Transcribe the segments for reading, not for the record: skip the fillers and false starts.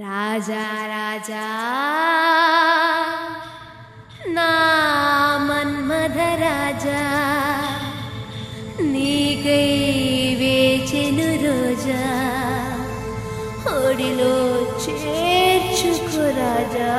రాజా రాజా నా మన్మథ రాజా నీకై వేచెను రోజా ఒడిలో చేర్చుకో రాజా.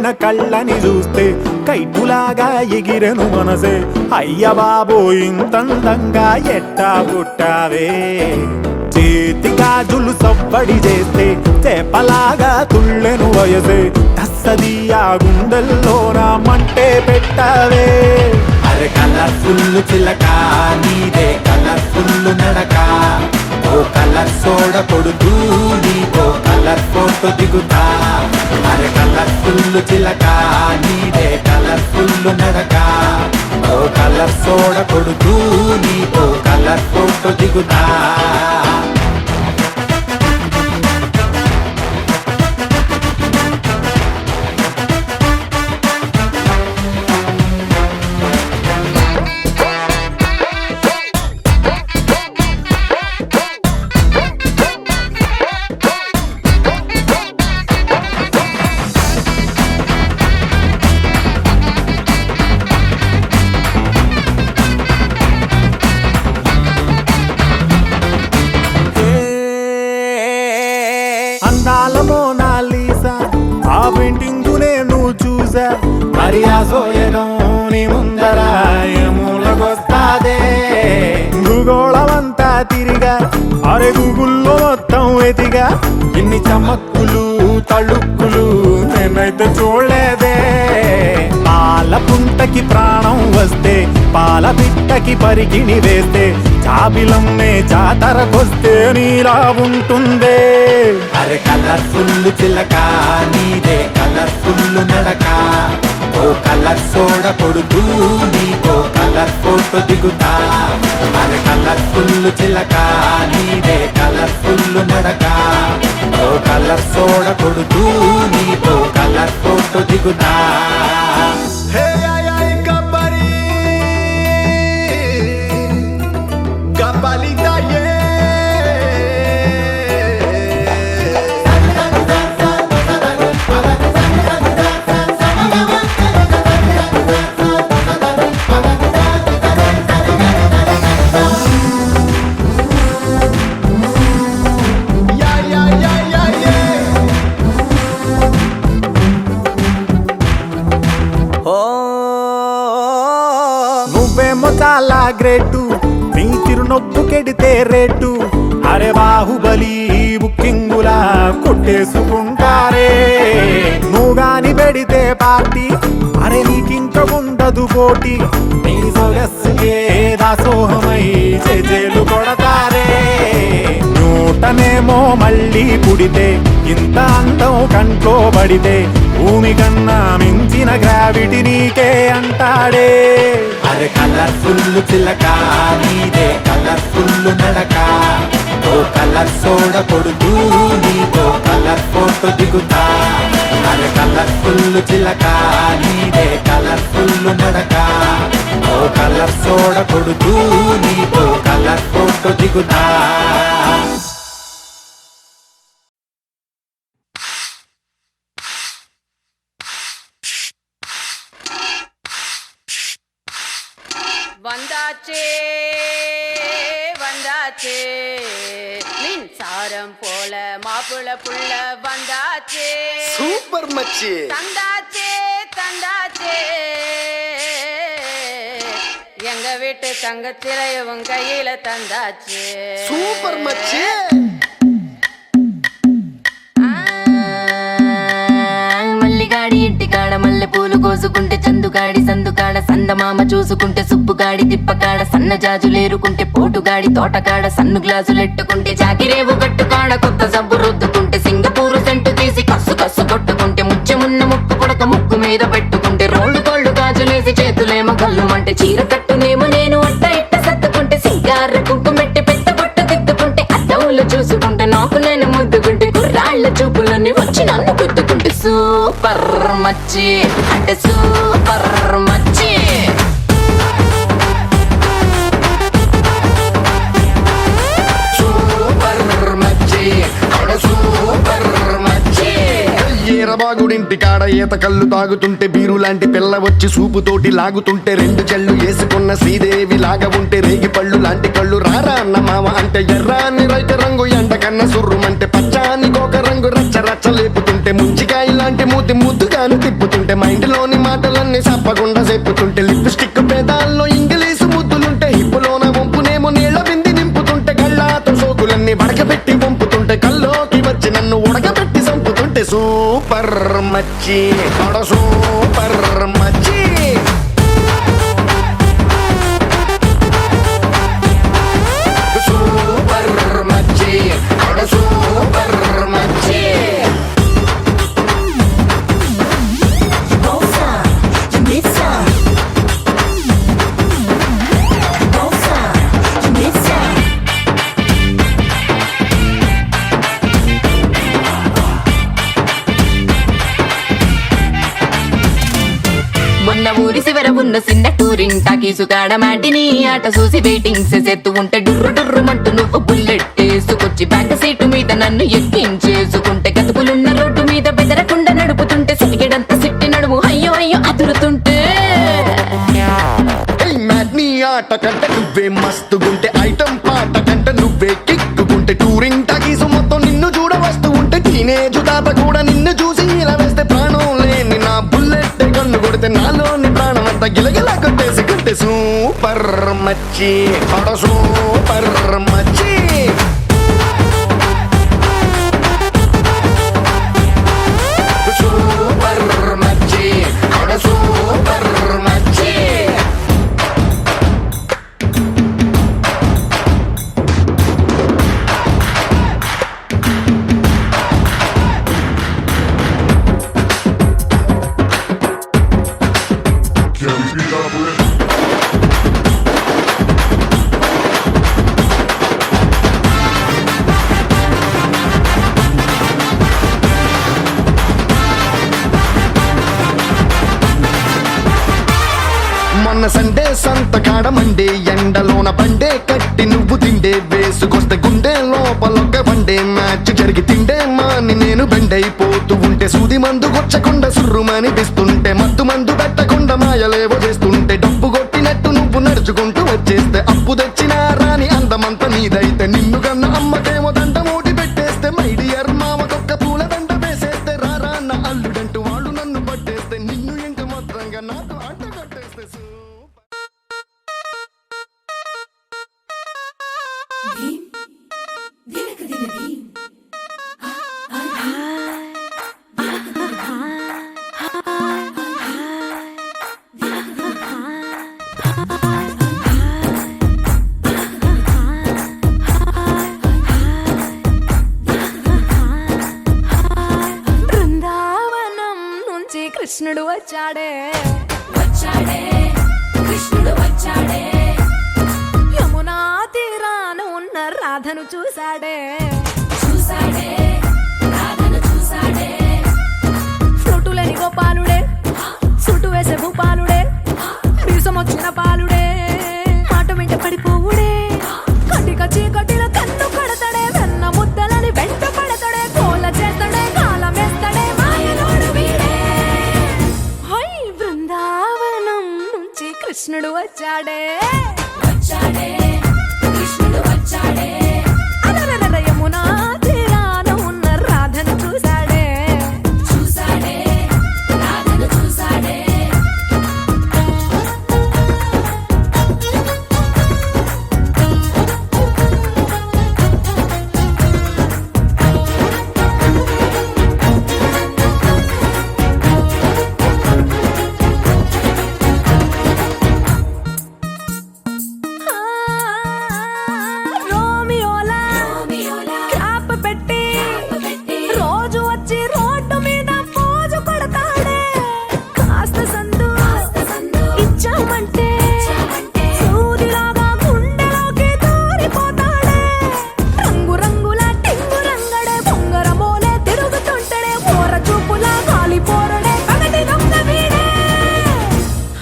నిండిన కళ్ళని చూస్తే కైటులాగా ఎగిరెను మనసే. అయ్య బాబో ఇంతందంగా ఎట్టా పుట్టావే. చేతి గాజులు సవ్వడి చేస్తే చేపలాగా తుళ్ళెను వయసే. తస్సది ఆ గుండెల్లో నా మంటే పెట్టావే. అరే కలర్ఫుల్ చిలక నీదే కలర్ఫుల్ నడక. ఓ కలర్ సోడ కొడుతూ నీతో కలర్ ఫోటో దిగుతా. అరే కలర్ఫుల్ చిలక నీదే కలర్ఫుల్ నడక. ఓ కలర్ సోడ కొడుతూ నీతో కలర్ ఫోటో దిగుతా. అందాల మోనాలీసా ఆ పెయింటింగ్ నేను చూసా. మరి ఆ సోయగం నీ ముందర మూలకొస్తాదే. భూగోళమంతా తిరిగా అరే గూగుల్లో మొత్తం ఎతిగా. ఇన్ని చమక్కులు తళుక్కులు నేనైతే చూడలేదే. పాల పుంటకి ప్రాణం వస్తే పాల పిట్టకి పరిగిణి వేస్తే చాబిలమ్మే జాతరకొస్తే నీలా ఉంటుందే. అరే కలర్ఫుల్ చిలక నీదే కలర్ఫుల్ నడక. ఓ కలర్ సోడ కొడుతూ నీతో కలర్ ఫోటో దిగుతా. అరే కలర్ఫుల్ చిలక నీదే కలర్ఫుల్ నడక. ఓ కలర్ సోడ కొడుతూ నీతో కలర్ ఫోటో దిగుతా. నువ్వేమో చాలా గ్రేటు నీ తిరునొప్పు కెడితే రేటు. అరే బాహుబలి బుకింగులా కొట్టేసుకుంటారే. నువ్వు గాని పెడితే పార్టీ అరే నీకింక ఉండదు పోటీ. నీ సొగస్సుకే దాసోహమై చేజేలు కొడతారే. నూటనేమో మళ్ళీ పుడితే ఇంత అందం కంట్లో పడితే భూమి కన్నా మించిన గ్రావిటీ నీకే అంటాడే. అరే కలర్ఫుల్ చిలక నీదే కలర్ఫుల్ నడక. ఓ కలర్ సోడ కొడుతూ నీతో కలర్ ఫోటో దిగుతా. అరే కలర్ఫుల్ చిలక నీదే కలర్ఫుల్ నడక. ఓ కలర్ సోడ కొడుతూ నీతో కలర్ ఫోటో దిగుతా. வந்தாச்சே வந்தாச்சே மின்சாரம் போல மாப்பிள புள்ள வந்தாச்சே. சூப்பர் மச்சி. தந்தாச்சே தந்தாச்சே எங்க வீட்டு தங்கச்சிலைய உன் கையில தந்தாச்சே. சூப்பர் மச்சி. మల్లిగాడి ఇంటికాడ మల్లె పూలు కోసుకుంటే చందుగాడి సందుకాడ సందమామ చూసుకుంటే సుబ్బుగాడి తిప్పకాడ సన్న జాజులేరుకుంటే పోటుగాడి తోటకాడ సన్ను గ్లాసులెట్టుకుంటే జాకిరేవు కట్టుకాడ కొత్త సబ్బు రుద్దుకుంటే సింగపూరు సెంటు తీసి కస్సు కస్సు కొట్టుకుంటే ముచ్చెమున్న ముక్కు పుడక ముక్కు మీద పెట్టుకుంటే రోడ్డు కోళ్ళు గాజులేసి చేతులేమో గల్లుమంటే చీర కట్టునేమో నేను అట్ట ఇట్ట సత్తుకుంటే సింగార కుంకుమెట్టి పెద్ద బొట్టు దిద్దుకుంటే అద్దవులు చూసుకుంటే నాకు నేను ముద్దుకుంటే కుర్రాళ్ళ చూపులని వచ్చి నన్ను గుద్దుకుంటే సూపర్ మచ్చి అంటే సూపర్ మచ్చి. సూపర్ మచ్చి అంటే సూపర్ మచ్చి. ఈరబాగుడింటి కాడ ఈత కళ్ళు తాగుతుంటే బీరు లాంటి పిల్ల వచ్చి సూపుతోటి లాగుతుంటే రెండు చెళ్ళు వేసుకున్న శ్రీదేవి లాగా ఉంటే రేగి పళ్ళు లాంటి కళ్ళు రారా అన్న మామ అంటే ఎర్రాని రైత రంగు ఎండ కన్న సుర్రుమంటే పచ్చాని కోక రంగు రచ్చ రచ్చ లేపుతుంటే ముంచికాయ లాంటి మూతి ముద్దుగాను తిప్పుతుంటే మచ్చి అడ సూపర్ మచ్చి సూపర్ మచ్చి అడ సూపర్ మచ్చి మొన్న ఊరి చివర ఉన్న చిన్న టూరింగ్ టాకీసు కాడ మాటిని ఆట చూసి వెయిటింగ్ చేసేత్తు ఉంటే డుర్రు డుర్రు మంటూ నువ్వు బుల్లెట్ వేసుకొచ్చి బ్యాక్ సీటు మీద నన్ను ఎక్కించేసుకుంటే గతుకులున్న రోడ్డు మీద బెదరకుండా నడుపుతుంటే సిటికెడంత సిట్టి నడుము అయ్యో అయ్యో అదురుతుంటే నీ ఆట కంట నువ్వే మస్తుగుంటే ఐటమ్ పాట కంట నువ్వే కిక్కుకుంటే టూరింగ్ టాకీసు మొత్తం నిన్ను చూడ వస్తూ ఉంటే టీనేజ్ తాత కూడా నిన్ను చూసి ఇలా వేస్తే ప్రాణం లేని నా బుల్లెట్ కన్ను కొడితే నాలోని ప్రాణం అంతా గిలగిలా కొట్టేసి సూపర్ మచ్చి అడ సూపర్ మచ్చి సూపర్ మచ్చి అడ సూపర్ మచ్చి మొన్న సండే సంత కాడ మండే ఎండలోన బండే కట్టి నువ్వు తిండే వేసుకొస్తే గుండె లోపలొక్క బండే మ్యాచ్ జరిగి తిండే మాని నేను బెండైపోతూ ఉంటే సూది మందు కొచ్చకుండా సుర్రుమని పిస్తుంటే మత్తు మందు పెట్టకుండా మాయలేవో చేస్తుంటే డబ్బు కొట్టినట్టు నువ్వు నడుచుకుంటూ వచ్చేస్తే అప్పు తెచ్చిన రాని అందమంతా నీదైతే నిన్ను కన్న అమ్మకేమో దండ మూటి పెట్టేస్తే మై డియర్ మామకొక్క పూల దండ వేసేస్తే రారా నా అల్లుడంటూ వాళ్ళు నన్ను పట్టేస్తే నిన్ను ఇంక మొత్తంగా నాకు అంట కట్టేస్తే బృందావనం నుంచి కృష్ణుడు వచ్చాడే కృష్ణుడు వచ్చాడే యమునా తీరాన ఉన్న రాధను చూశాడే ఫ్రూటులేని గోపాలుడే సుటు వేసే భూపాలుడే వీసం వచ్చిన పాలుడే మాట వెంట పడిపోవుడే కటిక చీకటిలో కన్ను కడతాడే వెన్న ముద్దలని వెంట పడతాడే కోల చేస్తాడే కాలమేస్తాడే మాయలోడు వీడే హై బృందావనం నుంచి కృష్ణుడు వచ్చాడే కృష్ణుడు వచ్చాడే అలరలర యమునా తీరాన ఉన్న రాధను చూశాడే రాధను చూసాడే రోమియోలా క్యాప్ పెట్టి రోజు వచ్చి రోడ్డు మీద పోజు కొడతాడే కాస్త సందు ఇచ్చామంటే సూదిలాగా గుండెలోకి దూరిపోతాడే రంగు రంగుల టింగు రంగడే బొంగరమోలే తిరుగుతుంటాడే పోర చూపులా గాలి పోరడే పగటి దొంగ వీడే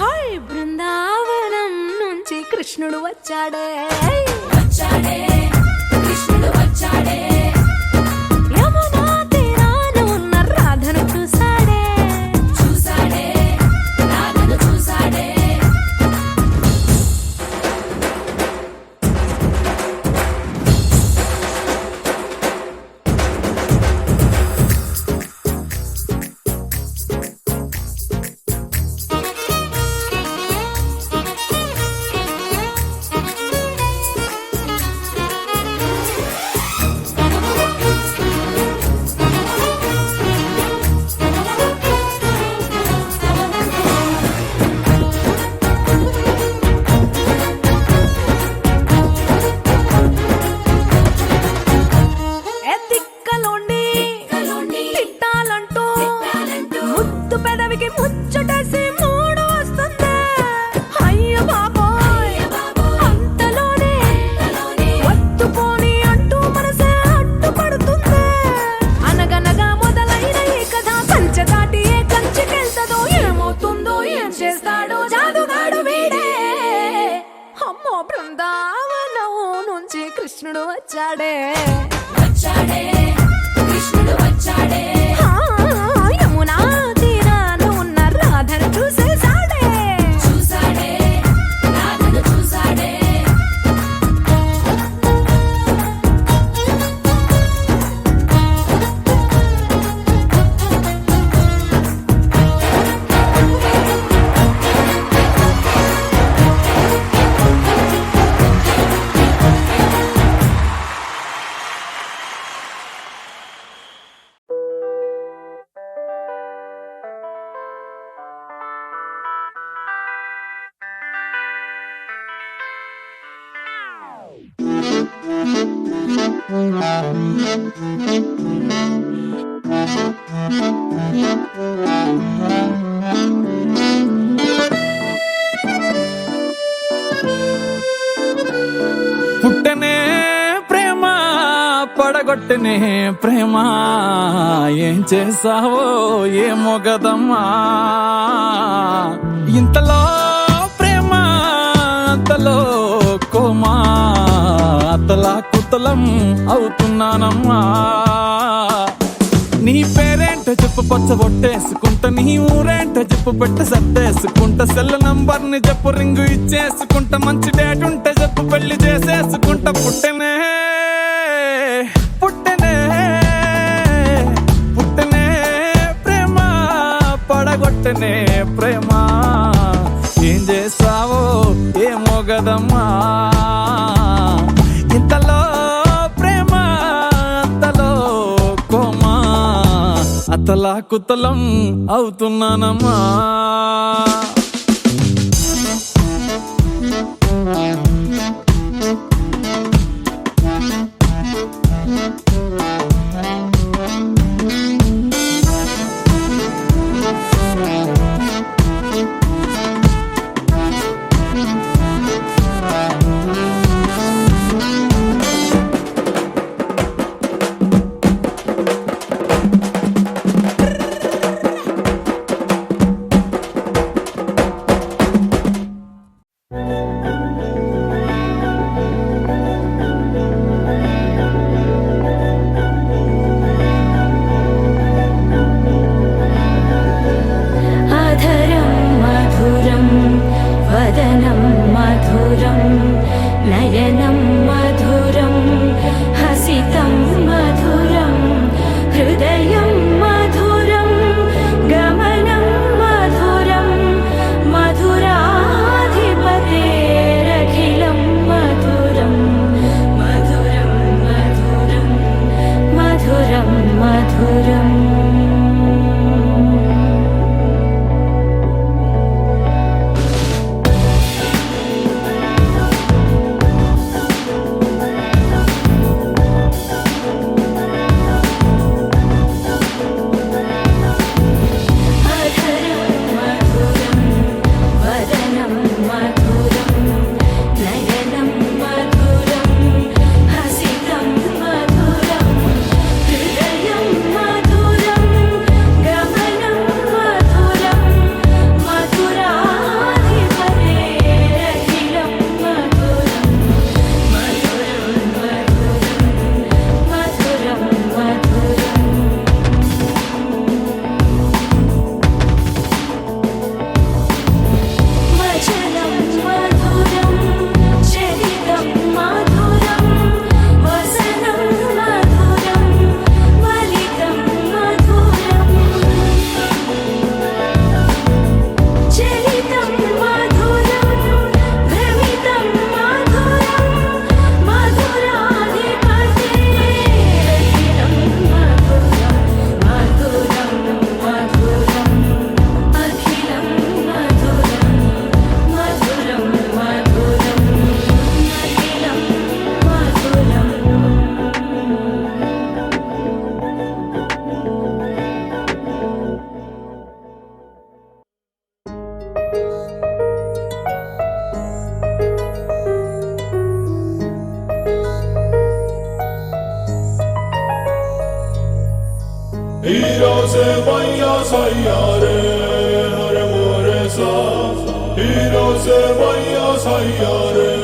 హై బృందావనం నుంచి కృష్ణుడు వచ్చాడే కృష్ణుడు వచ్చాడే యమునా తీరాన ఉన్న రాధను చూశాడే రాధను చూసాడే కృష్ణుడు వచ్చాడే ఆ, యమునా తీరాన ఉన్న రాధను చూసేసాడే పుట్టనే ప్రేమ పడగొట్టనే ప్రేమ ఏం చేసావో ఏమో గదమ్మా ఇంతలో ప్రేమ అంతలో కోమా అతలా కుతలం అవుతున్నానమ్మా నీ పేరేంటో చెప్పు పచ్చ బొట్టేసుకుంటా నీ ఊరేంటో చెప్పు పెట్ట సర్దేసుకుంటా సెల్ నంబర్ ని చెప్పు రింగు ఇచ్చేసుకుంటా మంచి డేట్ ఉంటే చెప్పు పెళ్లి చేసేసుకుంటా పుట్టనే పుట్టనే పుట్టనే ప్రేమ పడగొట్టనే ప్రేమ ఏం చేసావో ఏమో గదమ్మా ఇంతలో ప్రేమ అంతలో కోమా అతలా కుతలం అవుతున్నానమ్మా అధరం మధురం వదనం మధురం నయనం మధురం హసితం మధురం హృదయం మధురం గమనం మధురం మధురాధిపతేరఖిలం మధురం మధురం మధురం మధురం మధురం Hiro se vaya sayare hare more sa Hiro se vaya sayare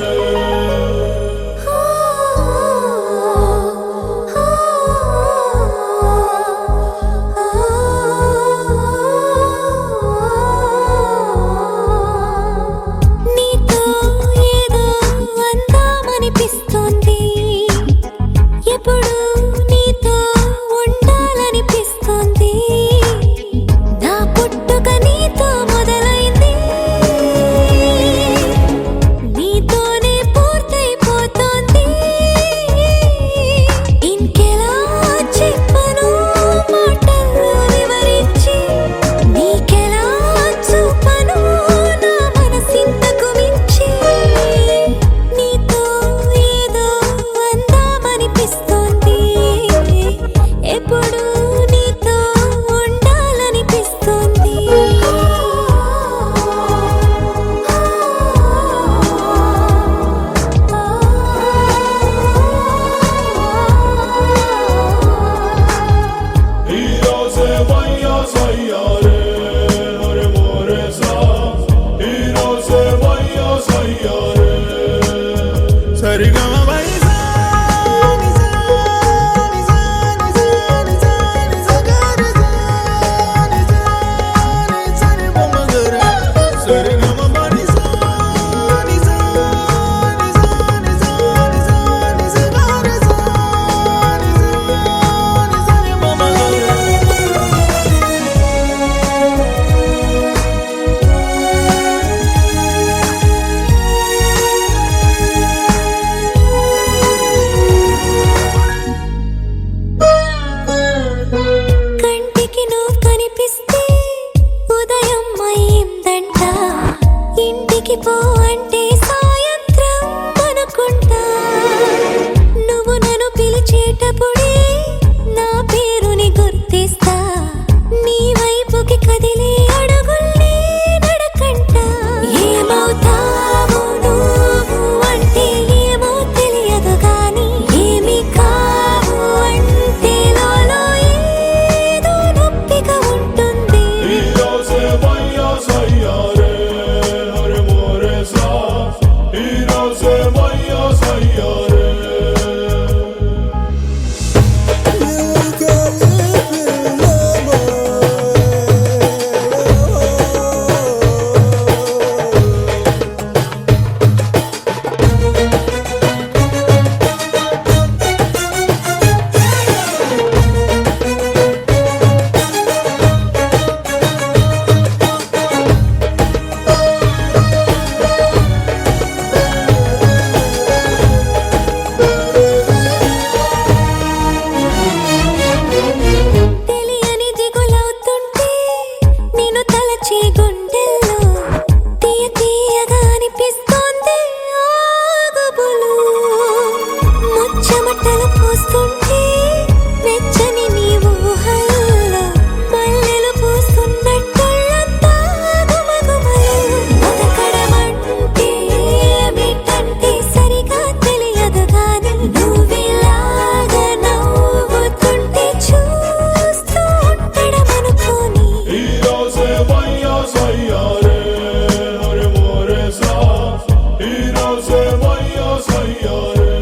ఈ రోజే వయ్యా సయ్యారే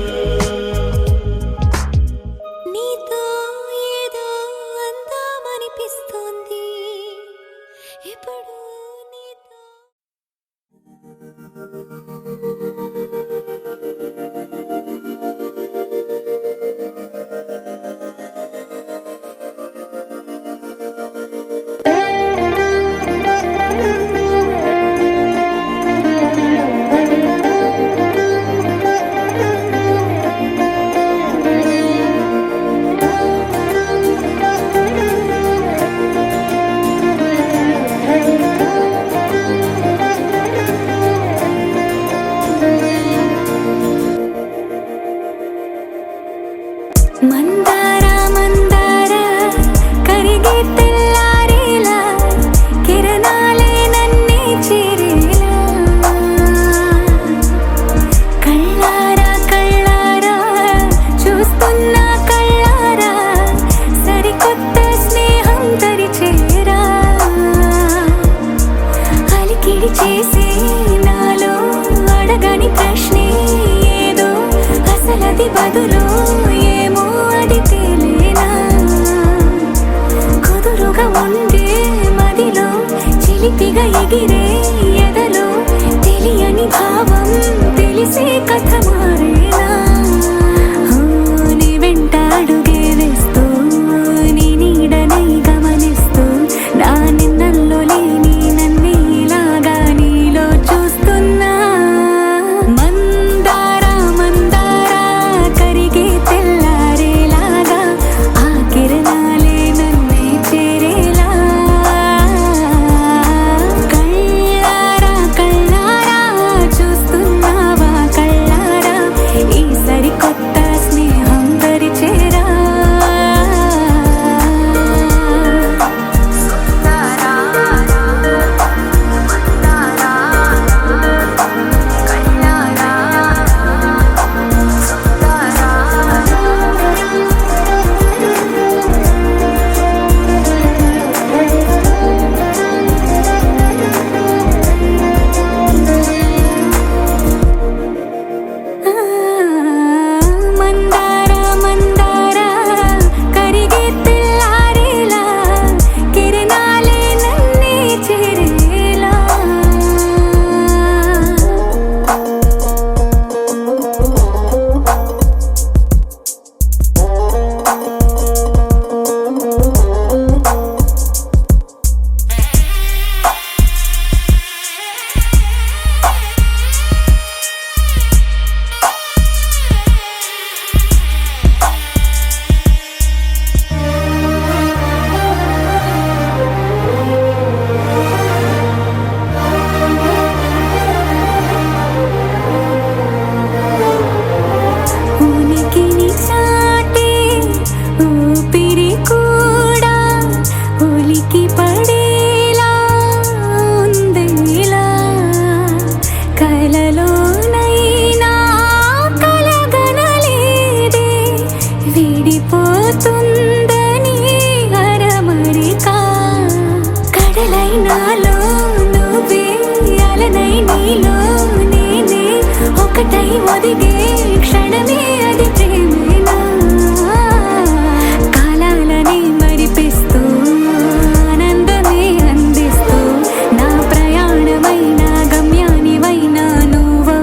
నీతో ఏదో అందామనిపిస్తోంది ఇప్పుడు నీతో మందార మందార కరిగే తెల్లారేలా కిరణాలే నన్నే చేరేలా కళ్ళారా కళ్ళారా చూస్తున్నా కళ్ళారా సరికొత్త స్నేహం తరిచేరా అలికిడి చేసే నాలో అడగని ప్రశ్నే ఏదో అసలది బదులు ఏమో అది తేలేనా కుదురుగా ఉండే మదిలో చిలిపిగా ఎగిరే ఎదలో తెలియని భావం తెలిసే కథ మారేనా నీ వెంట అడుగే వేస్తూ నీ నీడనై గమనిస్తూ నా నిన్నల్లో లేని నన్నే ఇలాగా నీలో చూస్తున్నా మందార మందార కరిగే తెల్లారేలాగా ఆ కిరణాలే నన్నే చేరేలా కళ్ళారా కళ్ళారా చూస్తున్నావా కళ్ళారా ఈ సరికొత్త స్నేహం తరిచేరా మందార మందార కరిగే తెల్లారేలా కిరణాలే నన్నే చేరేలా ఉనికిని చాటే ఊపిరి కూడా ఉలికి పడేలా ఉందేలా కలలోనైనా కలగనలేదే విడిపోతుందని అరమరిక కడలైనాలో నువ్వే అలనై నీలో నేనే ఒకటై ఒదిగే క్షణమే అది ప్రేమేనా కాలాలని మరిపిస్తూ ఆనందమే అందిస్తూ నా ప్రయాణమైన గమ్యానివైనా నువ్వు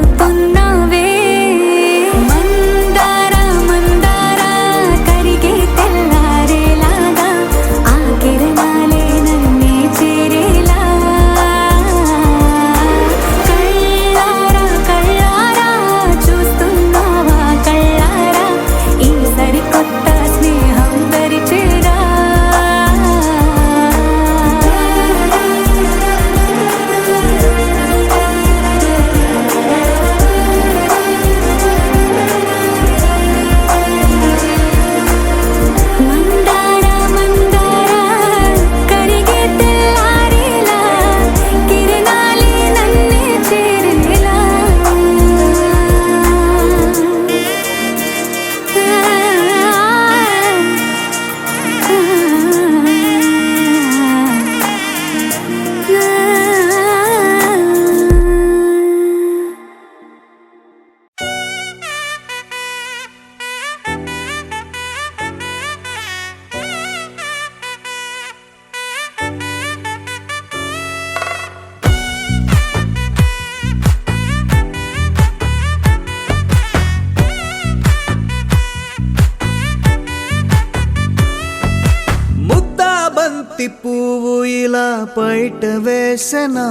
బయట వేసెనా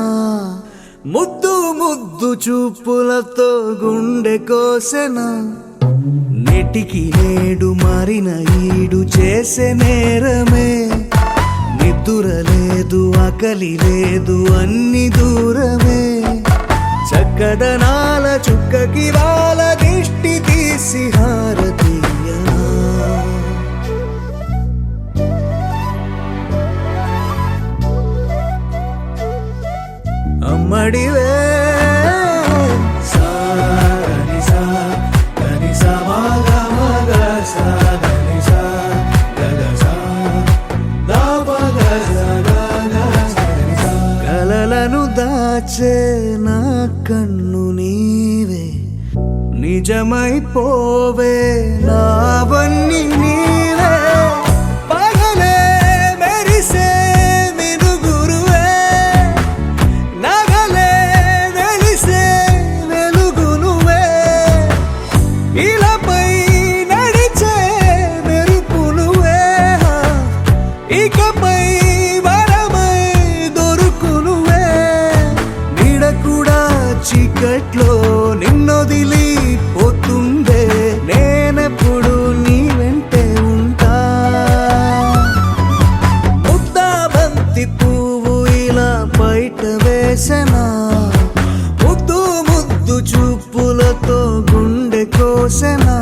ముద్దు ముద్దు చూపులతో గుండె కోసెనా నెటికి నేడు మారిన ఈడు చేసే నేరమే నిద్దుర లేదు ఆకలి లేదు అన్ని దూరమే చక్కదనాల చుక్కకి వాళ్ళ దిష్టి తీసి హారతీయనా అమ్మడివే కలలను దాచే నా కన్ను నీవే నిజమైపోవే నావన్నీ నీవే పగలే మెరిసే మినుగురువే నగలే వెలిసే వెలుగు నువ్వే ఇలాపై నడిచే మెరుపు నువ్వే ఇకపై వరమై దొరుకు నువ్వే నీడ కూడా చీకట్లో నిన్నొదిలి పోతుందే నేనెప్పుడు నీ వెంటే ఉంటా ముద్దా బంతి పువ్వు ఇలా బయట వేసెనా ముద్దు ముద్దు చూపులతో గుండె కోసెనా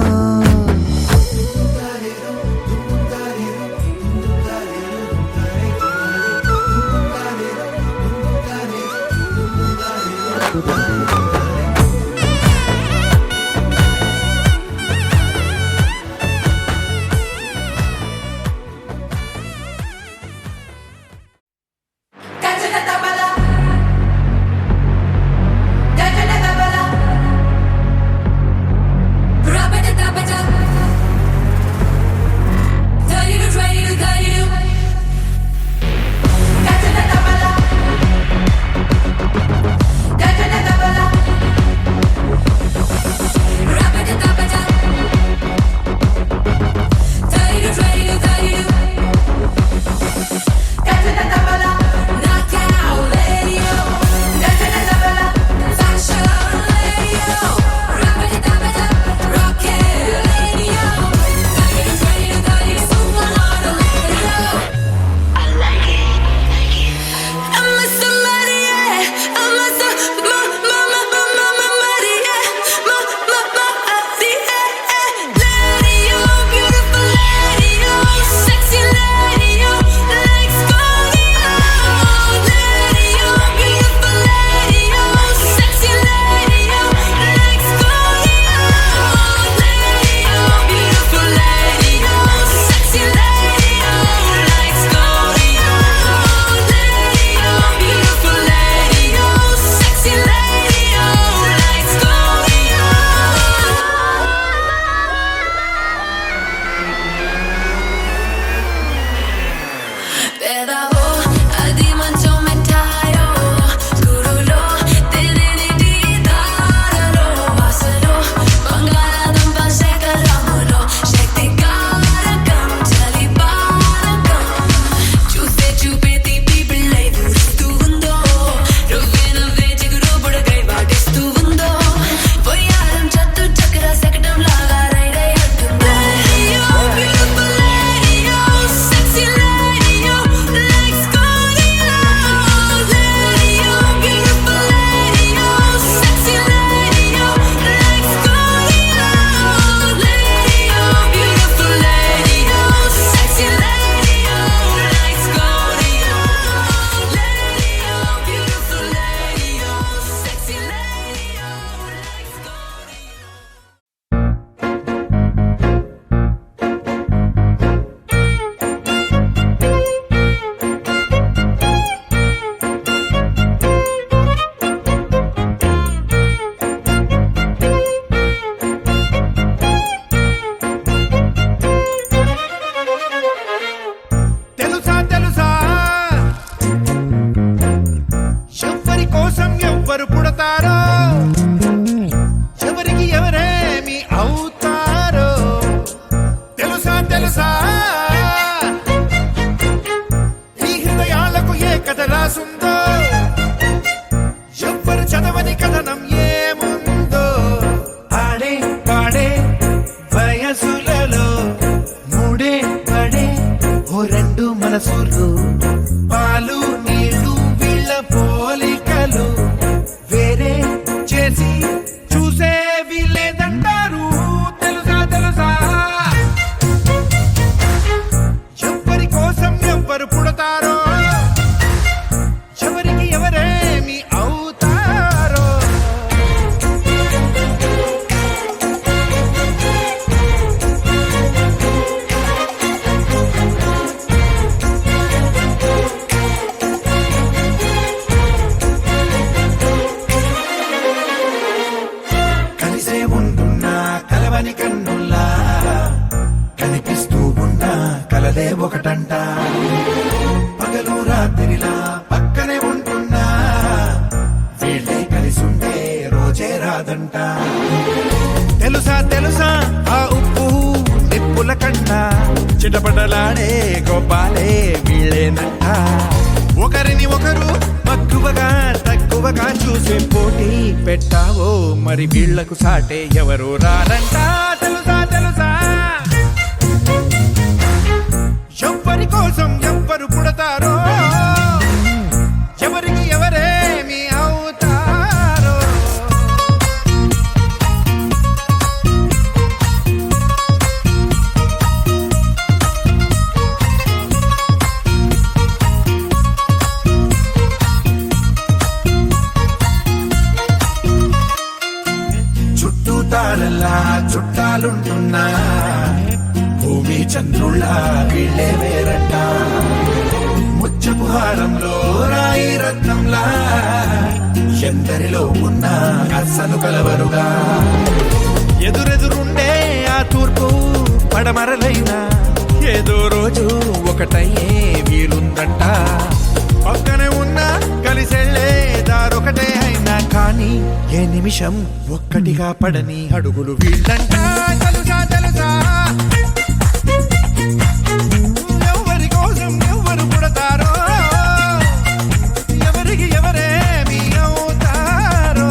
ఒకటంట పగలు రాత్రిలా పక్కనే ఉంటున్నా వీళ్ళే కలిసుండే రోజే రాదంట తెలుసా తెలుసా ఆ ఉప్పు నిప్పుల కన్నా చిటపటలాడే గోపాలే వీళ్ళేనంట ఒకరిని ఒకరు మక్కువగా తక్కువగా చూసే పోటీ పెట్టావో మరి వీళ్లకు సాటే ఎవరు రారంట తెలుసా తెలుసా ఎవ్వరి కోసం ఎవ్వరు పుడతారో ఎవరికి ఎవరేమి అవుతారో చుట్టూ తారల్లా చుట్టాలుంటున్నా భూమి చంద్రుళ్ళ వీళ్ళే వేరంట ముచ్చపు హారంలో రాయి రత్నంలా ఎందరిలో ఉన్న అస్సలు కలవరుగా ఎదురెదురుండే ఆ తూర్పు పడమరలైనా ఏదో రోజు ఒకటయ్యే వీలుందంట పక్కనే ఉన్న కలిసెళ్ళే దారొకటే అయినా కానీ ఏ నిమిషం ఒక్కటిగా పడని అడుగులు వీళ్ళంట తెలుసా తెలుసా ఎవరి కోసం ఎవరు పుడతారో ఎవరికి ఎవరేమి అవుతారో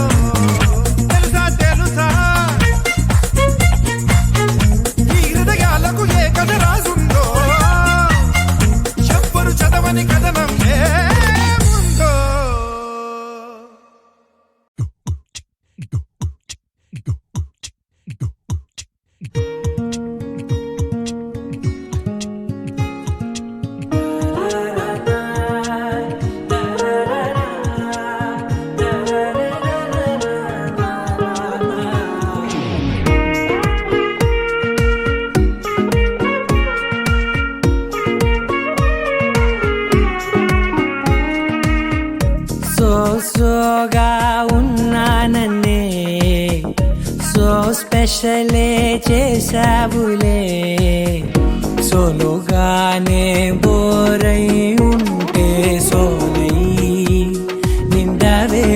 తెలుసా తెలుసా ఈ హృదయాలకు ఏ కథ రాసుందో ఎవ్వరు చదవని కథనం ఏముందో సోగా ఉన్నానన్నే సో స్పెషలే చేసావులే సోలోగానే బోరై ఉంటే సోలై నిండవే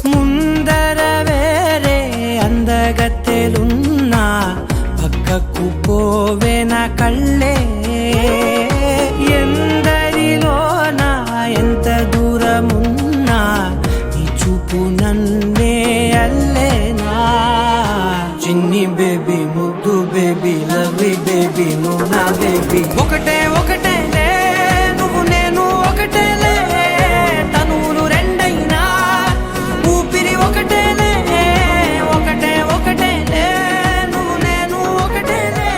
ముందర వేరే అందగత్తెలున్నా పక్కకు పోవే నా కళ్ళే ఎందరిలోనా ఎంత దూరమున్నా నీ చూపు నన్నే అల్లేనా చిన్ని బేబీ ముద్దు బేబీ లవ్లీ బేబీ నువ్వు నా బేబీ ఒకటే ఒకటేలే నువ్వు నేను ఒకటేలే తనువులు రెండైనా ఊపిరి ఒకటేలే ఒకటే ఒకటేలే నువ్వు నేను ఒకటేలే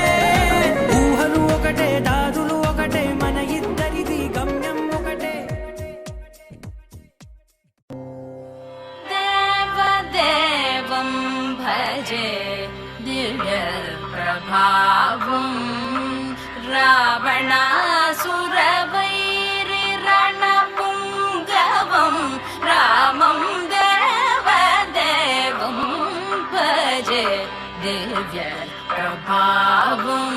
ఊహలు ఒకటే దారులు ఒకటే మన ఇద్దరిది గమ్యం ఒకటే దేవదేవం భజే దివ్య ప్రభావం రావణాసురవైరి రణపుంగవం రామం దేవదేవం భజే దివ్య ప్రభావం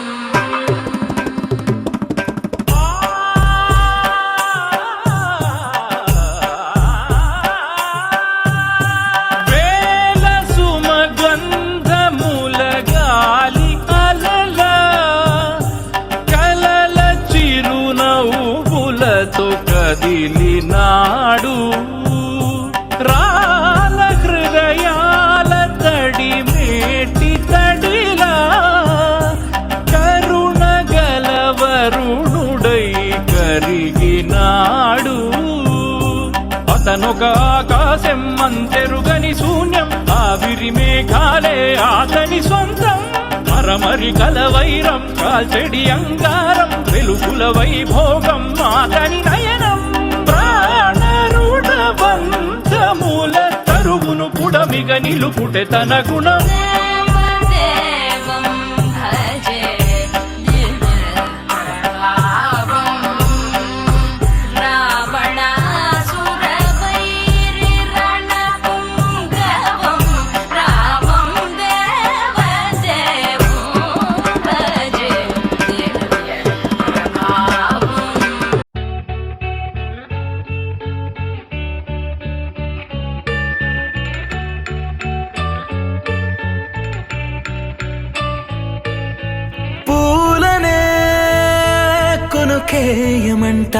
వేల సుమగంధముల గాలి అలల కలల చిరునవ్వులతో కదిలినాడు రాల హృదయాల తడి మేటి తడిలా కరుణ గలవరుణుడై కరిగినాడు అతనొక ఆకాశం అంతెరుగని శూన్యం ఆవిరి మేఘాలే అతని సొంతం మరమరి కలవైరం కాల్చెడి అంగారం వెలుగుల వైభోగం అతని నయనం ప్రాణరుడవంతముల తరువును పుడమిగ నిలుపుటె తన గుణం దేవదేవం భజే దివ్య ప్రభావం రావణాసురవైరి రణపుంగవం రామం దేవదేవం కొనుకేయమంట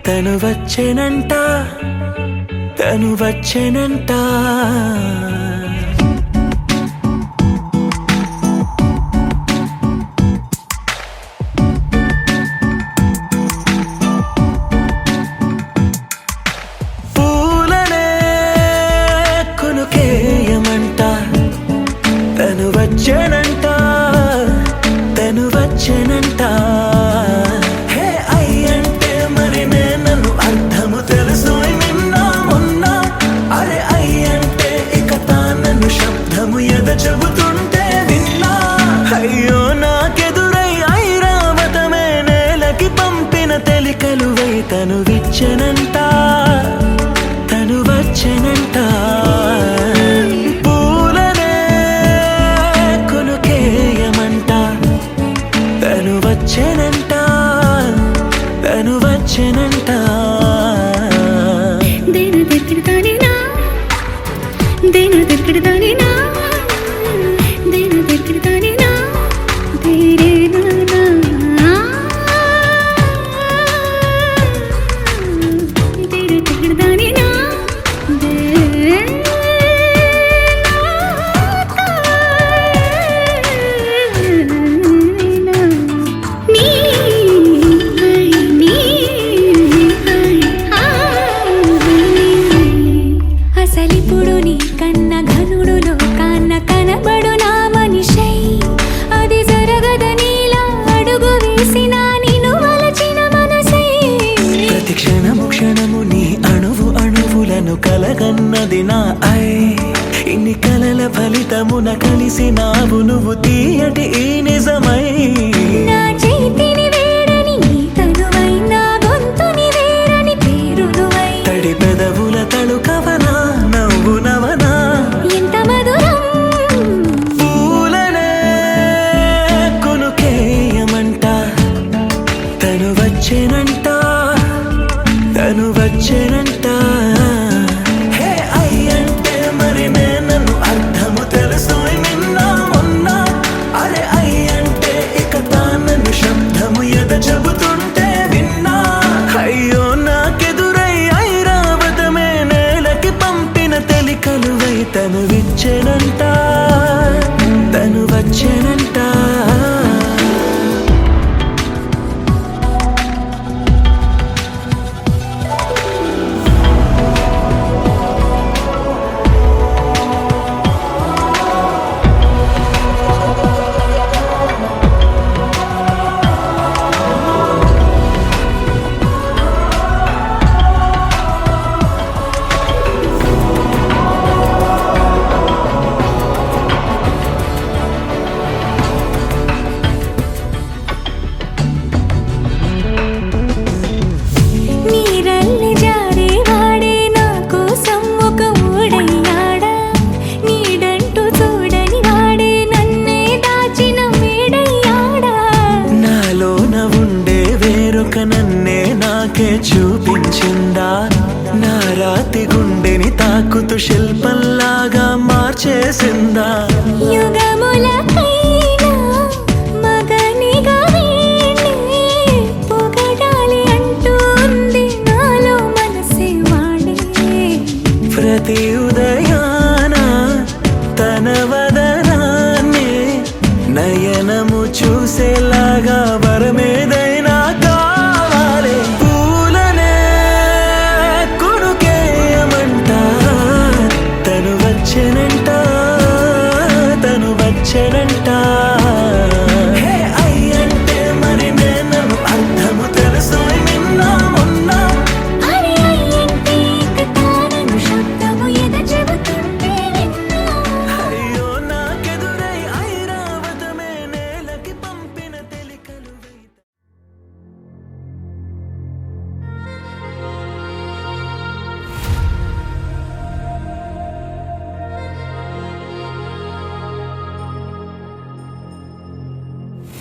తను వచ్చేనంట తను వచ్చేనంట పూలనే కొనుకేయమంట తను వచ్చేనంట తను వచ్చేనంట హే అయ్యంటే మరి నేను అర్థము తెలుసు నిన్న మొన్న అరే అయ్యంటే ఇక తానను శబ్దము ఎద చెబుతుంటే విన్నా అయ్యో నాకెదురై ఐరావతమే నేలకి పంపిన తెలికలువై తను విచ్చెనంట తను వచ్చెనంట పూలనే కొనుకేయమంట తను వచ్చెనంట తను వచ్చెనంట దేన దగ్గరదానినా దేన దగ్గరదానినా దేన దగ్గరదానినా దేరేనా దేన దగ్గరదానినా అసలిప్పుడు నీ కన్న ఘనుడులో కన్న కనబడు నా మనిషై అది జరగదనిలా అడుగు వేసిన నిన్ను వలచిన మనసై ప్రతి క్షణము క్షణము నీ అణువు అణువులను కలగన్నది నా ఐ ఇన్ని కలల ఫలితమున కలిసినావు నువ్వు తీయటి ఈ నిజమై నా చేతిని వేడని నీ తనువై నా గొంతుని వేరని పేరునువై తడి పెదవుల తళుకవనా నవ్వు నవనా ఎంత మధురం పూలనే కొనుకేయమంట తను వచ్చేనంట తను వచ్చేనంట హే అయ్యంటే మరి నేను అర్థము తెలుసు నిన్న మొన్న అరే అయ్యంటే ఇక తానను శబ్దము ఎద చెబుతుంటే విన్నా అయ్యో నాకెదురై ఐరావతమే నేలకి పంపిన తెలికలువై తను విచ్చెనంట తను వచ్చెనంట నీరల్లి జారే వాడే నా కోసం ఒక ఊడయ్యాడా నీడంటూ చూడని వాడే నన్నే దాచిన మేడయ్యాడా నాలోన ఉండే వేరొక నన్నే నాకే చూపించిందా నా రాతి గుండెని తాకుతూ శిల్పంలాగా మార్చేసిందా యుగములకైనా మగనిగా వీణ్ణి పొగడాలి అంటుంది నాలో మనసే వాడే ప్రతి ఉదయాన తన వదనాన్ని నయనము చూసేలాగా వరమేదైనా కావాలి పూలనే కొనుకేయమంట తను వచ్చెనంట తను వచ్చెనంట హే అయ్యంటే మరి నేను అర్థము తెలుసు నిన్న మొన్న అరే అయ్యంటే ఇక తానను శబ్దము ఎద చెబుతుంటే విన్నా అయ్యో నాకెదురై ఐరావతమే నేలకి పంపిన తెలికలువై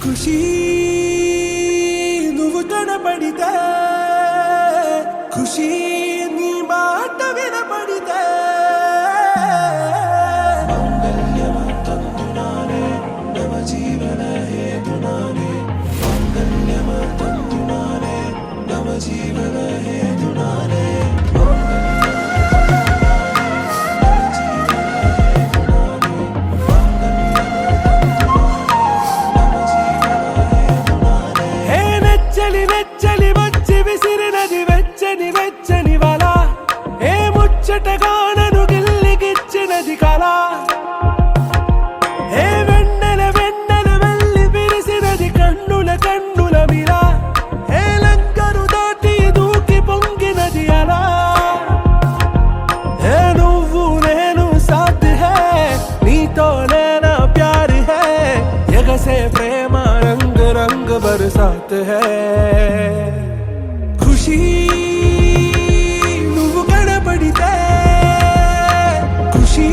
ఖుషి నువ్వు కనపడితే ఖుషి నీ మాట వినపడితే జీవన హేతునానే साथ है खुशी నువ్వు కనపడితే ఖుషి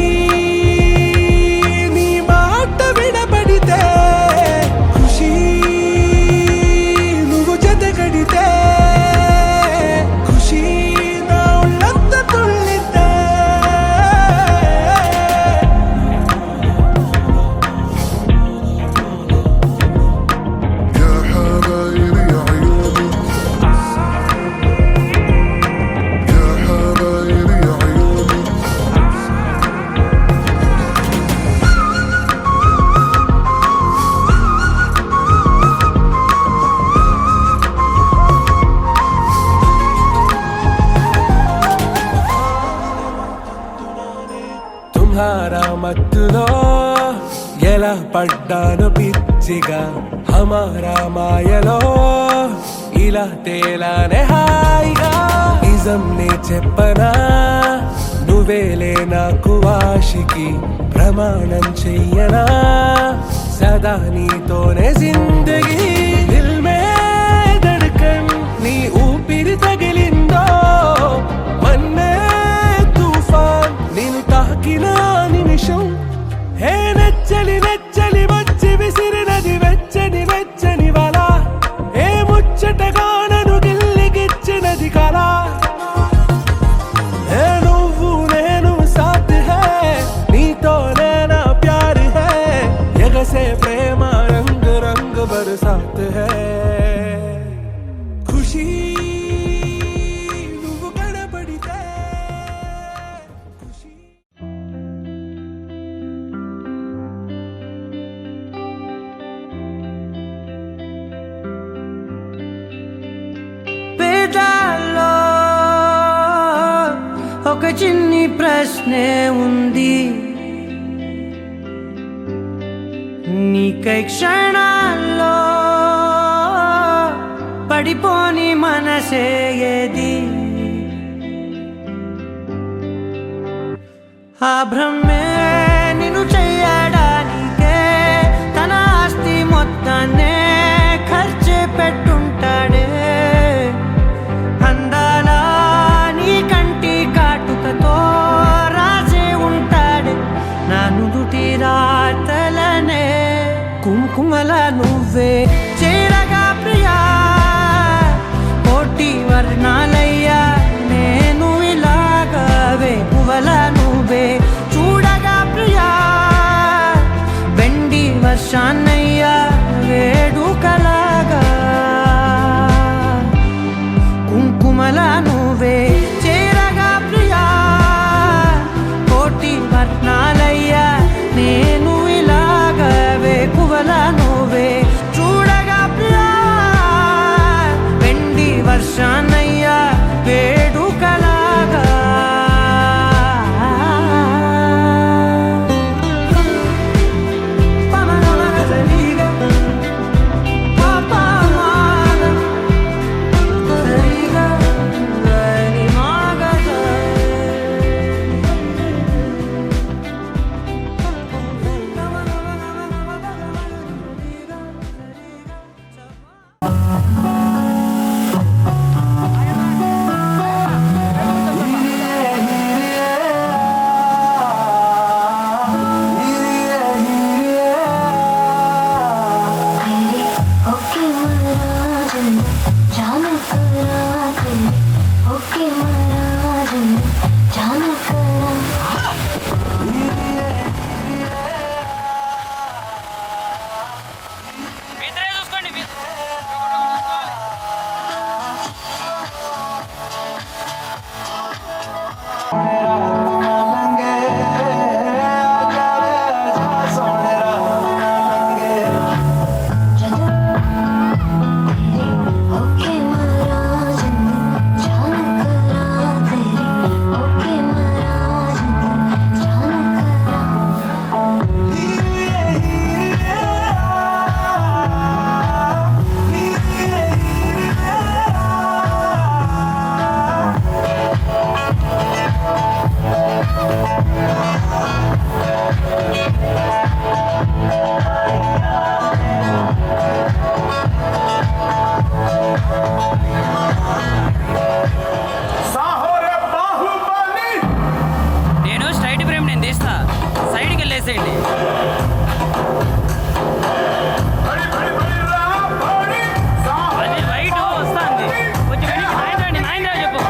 నీ మాట వినపడితే ఖుషి నువ్వు జత కడితే ఖుషి నా ఒళ్ళంత తుళ్ళితే يا حبايبي عيوني يا حبايبي عيوني तुम्हारा మత్తులో ఎలా పడ్డాను పిచ్చిగా హమారా మాయలో ఇలా తేలానే హాయిగా నిజం నే చెప్పనా నువ్వేలే నాకు ఆశికి ప్రమాణం చెయ్యనా సదా నీతోనే జిందగీ దిల్ మే ధడ్కన్ నీ ఊపిరి తగిలిందో మన్నే తుఫాన్ నేను తాకిన నిమిషం హే నెచ్చలి నెచ్చలి వచ్చి విసిరినది వెచ్చని వెచ్చని వల ఏ ముచ్చటగా నన్ను గిల్లిగిచ్చినది కళ ఏ నువ్వు నేను సాథ్ హై నీతోనే నా ప్యార్ హై ఎగసే ప్రేమ రంగ్ రంగ్ బరసాత్ హై ఖుషి నువ్వు కనపడితే ఖుషి పేదాల్లో ఒక చిన్ని ప్రశ్నే ఉంది నీకై క్షణాల్లో పడిపోని మనసే ఏది ఆ భ్రమే నిన్ను చెయ్యడానికే తన ఆస్తి మొత్తాన్నే ఖర్చు పెట్టుంటాడే అందాల నీ కంటి కాటుకతో రాసే ఉంటాడే నా నుదుటి రాతలనే కుంకుమల నువ్వే చేరగా ప్రియా కోటి వర్ణాలయ్యా నేను ఇలాగవే పువ్వల నువ్వే చూడగా ప్రియా వెండి వర్షాన్నయ్యా వేడుకలాగా కుంకుమల నువ్వే చేరగా ప్రియా కోటి వర్ణాలయ్యా నేను ఇలాగవే పువ్వల నువ్వే చూడగా ప్రియా వెండి వర్షాన్నయ్యా వేడుకలాగా పమనమగజని వేసేయండి. అది రైట్ వస్తుంది. కొంచెం వెనక్కి నాయన చెప్పు.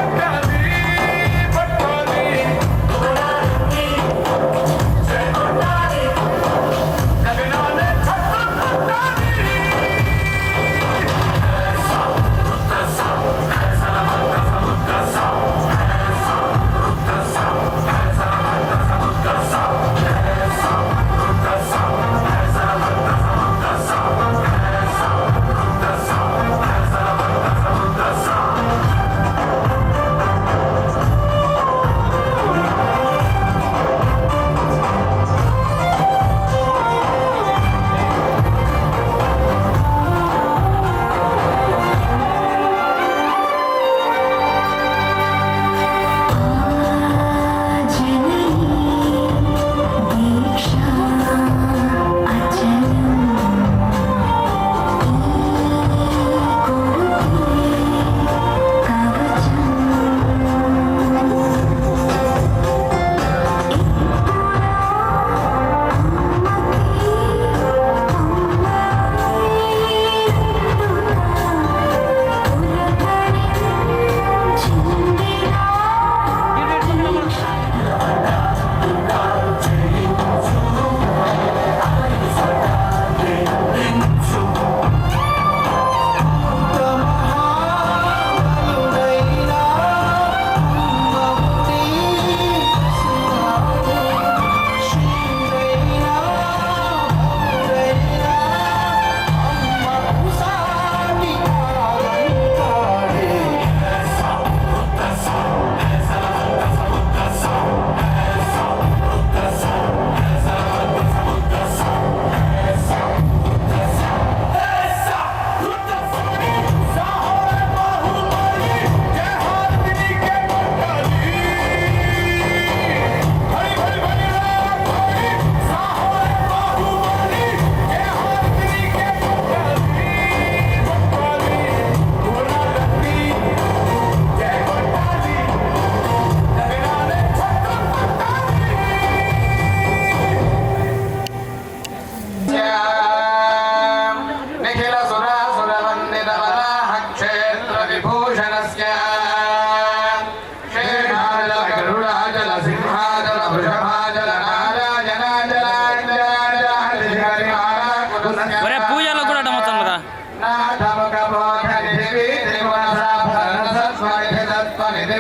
పూజలో కూడా నమ్ముతున్నదా?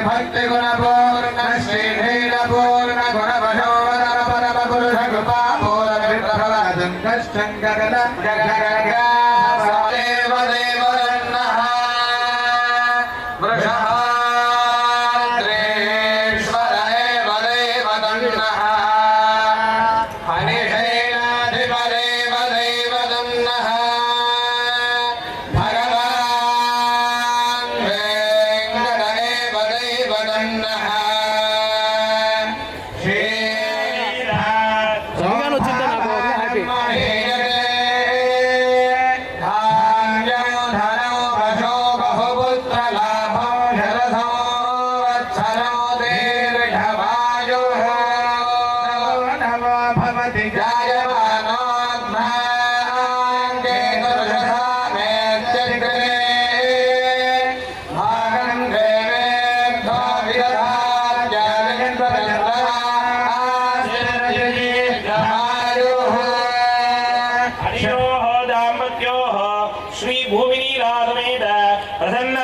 భక్తి గుణ పూర్ణ శ్రీ పూర్ణ గుణ ప్రసన్న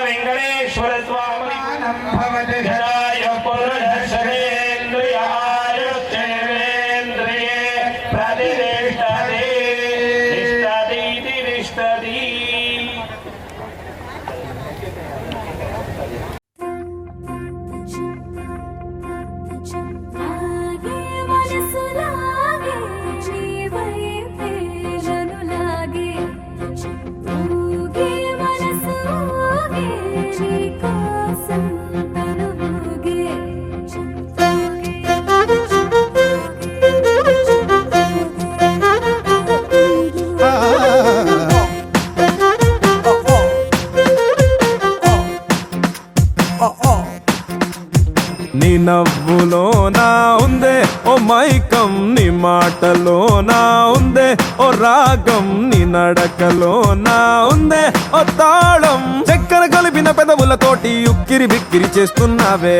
నా ఉందే ఓ మైకం నీ మాటలో నా ఉందే ఓ రాగం నీ నడకలో నా ఉందే ఓ తాళం చక్కెర కలిపిన పెదవులతోటి ఉక్కిరి బిక్కిరి చేస్తున్నావే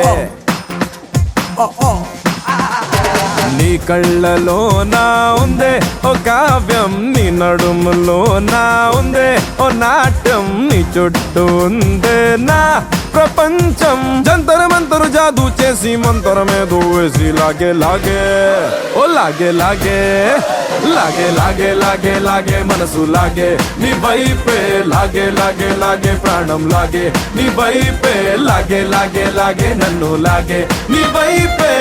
నీ కళ్ళలో నా ఉందే ఓ కావ్యం నీ నడుములో నా ఉందే ఓ నాట్యం నీ చుట్టూ ఉందే నా ప్రపంచం జంతర మంతరు జాదూ చేసి మంతరమేదో వేసి లాగే లాగే ఓ లాగే లాగే లాగే లాగే లాగే లాగే మనసు లాగే నీ వైపే లాగే లాగే లాగే ప్రాణం లాగే నీ వైపే లాగే లాగే లాగే నన్ను లాగే నీ వైపే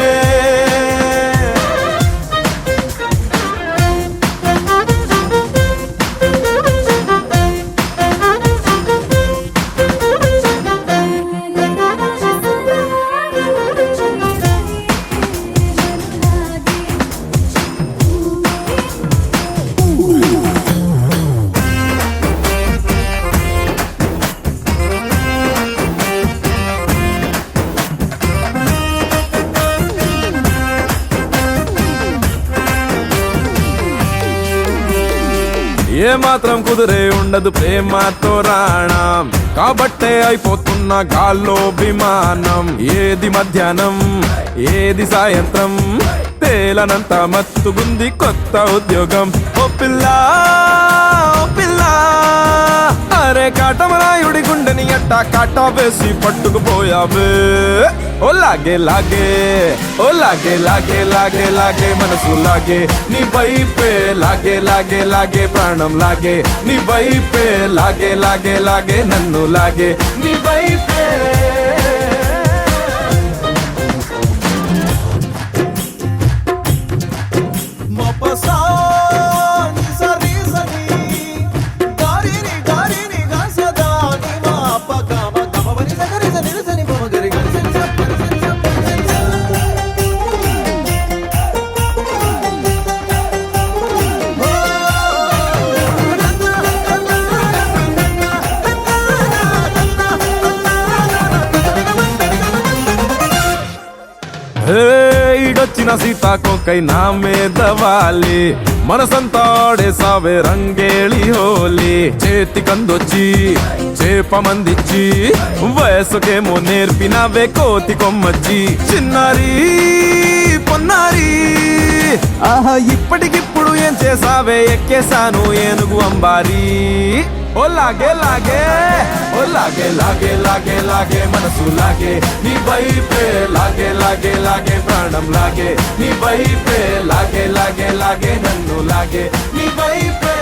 ఏ మాత్రం కుదిరే ఉండదు ప్రేమతో రాణం కాబట్టే అయిపోతున్న గాల్లో విమానం ఏది మధ్యాహ్నం ఏది సాయంత్రం తేలనంత మత్తుగుంది కొత్త ఉద్యోగం ఓ పిల్ల అరే కాటమరాయుడి గుండెని అట్టా కాటా వేసి పట్టుకుపోయావే ఓ లాగే లాగే ఓ లాగే లాగే లాగే లాగే మనసు లాగే నీ వైపే లాగే లాగే లాగే ప్రాణం లాగే నీ వైపే లాగే లాగే లాగే నన్ను లాగే నీ వైపే ఈడొచ్చిన సీతాకోకై నా మీద వాలి మనసంతా ఆడేసావే రంగేళి హోలీ చేతి కందొచ్చి చేప మందిచ్చి వయసుకేమో నేర్పినవే కోతి కొమ్మచ్చి చిన్నారి పొన్నారి ఆహా ఇప్పటికిప్పుడు ఏం చేసావే ఎక్కేసాను ఏనుగు అంబారి ఓ లాగే లాగే ఓ లాగే లాగే లాగే లాగే మనసు లాగే నీ వైపే లాగే లాగే లాగే ప్రాణం లాగే నీ వైపే లాగే లాగే లాగే నన్ను లాగే నీ వైపే